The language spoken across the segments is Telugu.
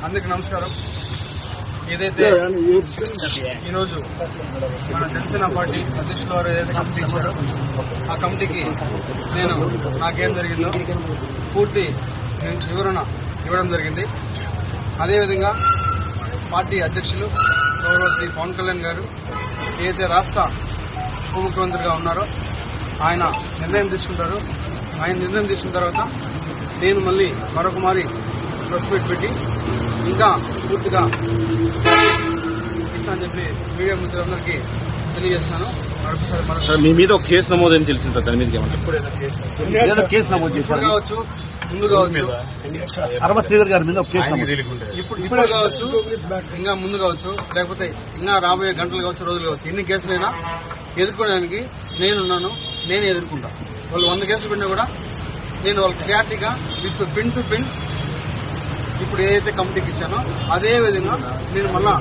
అందరికీ నమస్కారం. ఏదైతే ఈరోజు మన జనసేన పార్టీ అధ్యక్షుల వారు ఏదైతే కమిటీ ఇచ్చారో ఆ కమిటీకి నేను నాకేం జరిగిందో పూర్తి వివరణ ఇవ్వడం జరిగింది. అదేవిధంగా పార్టీ అధ్యక్షులు గౌరవ శ్రీ పవన్ కళ్యాణ్ గారు ఏదైతే రాష్ట్ర ఉప ముఖ్యమంత్రిగా ఉన్నారో ఆయన నిర్ణయం తీసుకుంటారు. ఆయన నిర్ణయం తీసుకున్న తర్వాత నేను మళ్ళీ మరొక మారి ప్రెస్ మీట్ పెట్టి ఇంకా పూర్తిగా ఇస్తా అని చెప్పి మీడియా మిత్రులందరికీ తెలియజేస్తాను. మరొకసారి మీ మీద ఒక కేసు నమోదని తెలిసింది సార్. దాని మీద కేసు నమోదు చేశారు కావచ్చు, ముందు కావచ్చు, శ్రీధర్ గారి మీద ఒక కేసు ఇప్పుడు కావచ్చు, ఇంకా ముందు కావచ్చు, లేకపోతే ఇంకా రాబోయే గంటలు కావచ్చు, రోజులు కావచ్చు, ఎన్ని కేసులైనా ఎదుర్కోవడానికి నేనున్నాను. నేనే ఎదుర్కొంటా. వాళ్ళు 100 కేసులు పెట్టినా కూడా నేను వాళ్ళకి క్లారిటీగా విత్ పిన్ టు పిన్ ఇప్పుడు ఏదైతే కమిటీకి ఇచ్చానో అదే విధంగా నేను మళ్ళా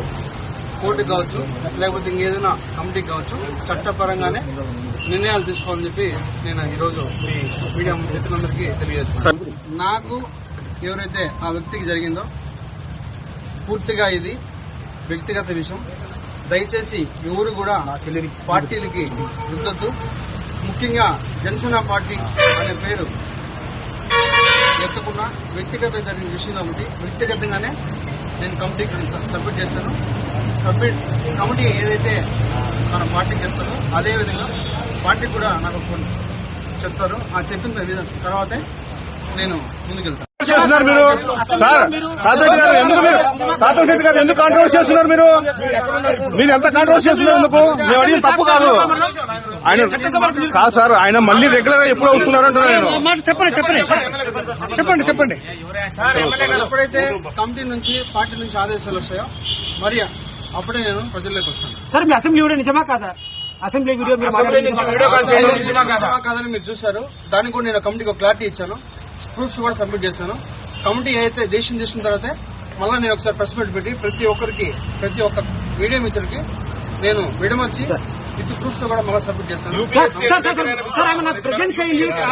కోర్టుకు కావచ్చు, లేకపోతే ఇంకేదైనా కమిటీకి కావచ్చు, చట్టపరంగానే నిర్ణయాలు తీసుకోవాలని చెప్పి నేను ఈరోజు మీ మీడియా మిత్రులందరికీ తెలియజేస్తాను. నాకు ఎవరైతే ఆ వ్యక్తికి జరిగిందో పూర్తిగా ఇది వ్యక్తిగత విషయం. దయచేసి ఎవరు కూడా పార్టీలకి రుద్దొద్దు. ముఖ్యంగా జనసేన పార్టీ అనే పేరు ఎత్తకుండా వ్యక్తిగత జరిగిన విషయం కాబట్టి వ్యక్తిగతంగానే నేను కమిటీకి సబ్మిట్ చేస్తాను. కమిటీ ఏదైతే మన పార్టీకి చెప్తారో అదేవిధంగా పార్టీ కూడా నాకు కొన్ని చెప్తారు. ఆ చెప్పిన తర్వాతే నేను ముందుకెళ్తాను. చేస్తున్నారు మీరు సార్? తాతశెట్టి గారు ఎందుకు కాంట్రవర్సీ చేస్తున్నారు మీరు? మీరు ఎంత కాంట్రవర్సీ చేస్తున్నారు? ఎందుకు? మేము అడిగిన తప్పు కాదు. ఆయన కాదు సార్, ఆయన మళ్ళీ రెగ్యులర్ గా ఎప్పుడు వస్తున్నారు అంటున్నా నేను. చెప్పండి. ఎప్పుడైతే కమిటీ నుంచి పార్టీ నుంచి ఆదేశాలు వస్తాయో మరి అప్పుడే నేను ప్రజల్లోకి వస్తాను. సార్ మీ అసెంబ్లీ వీడియో నిజమా కాదా? అసెంబ్లీ వీడియో నిజమా కాదని మీరు చూశారు. దానికి కూడా నేను కమిటీకి ఒక క్లారిటీ ఇచ్చాను. ప్రూఫ్స్ కూడా సబ్మిట్ చేశాను. కమిటీ అయితే డెసిషన్ తీసుకున్న తర్వాతే మళ్ళీ నేను ఒకసారి ప్రెస్ మీట్ పెట్టి ప్రతి ఒక్క మీడియా మిత్రుడికి నేను విడమర్చి విత్ ప్రూఫ్స్ తో కూడా మళ్ళీ సబ్మిట్ చేస్తాను.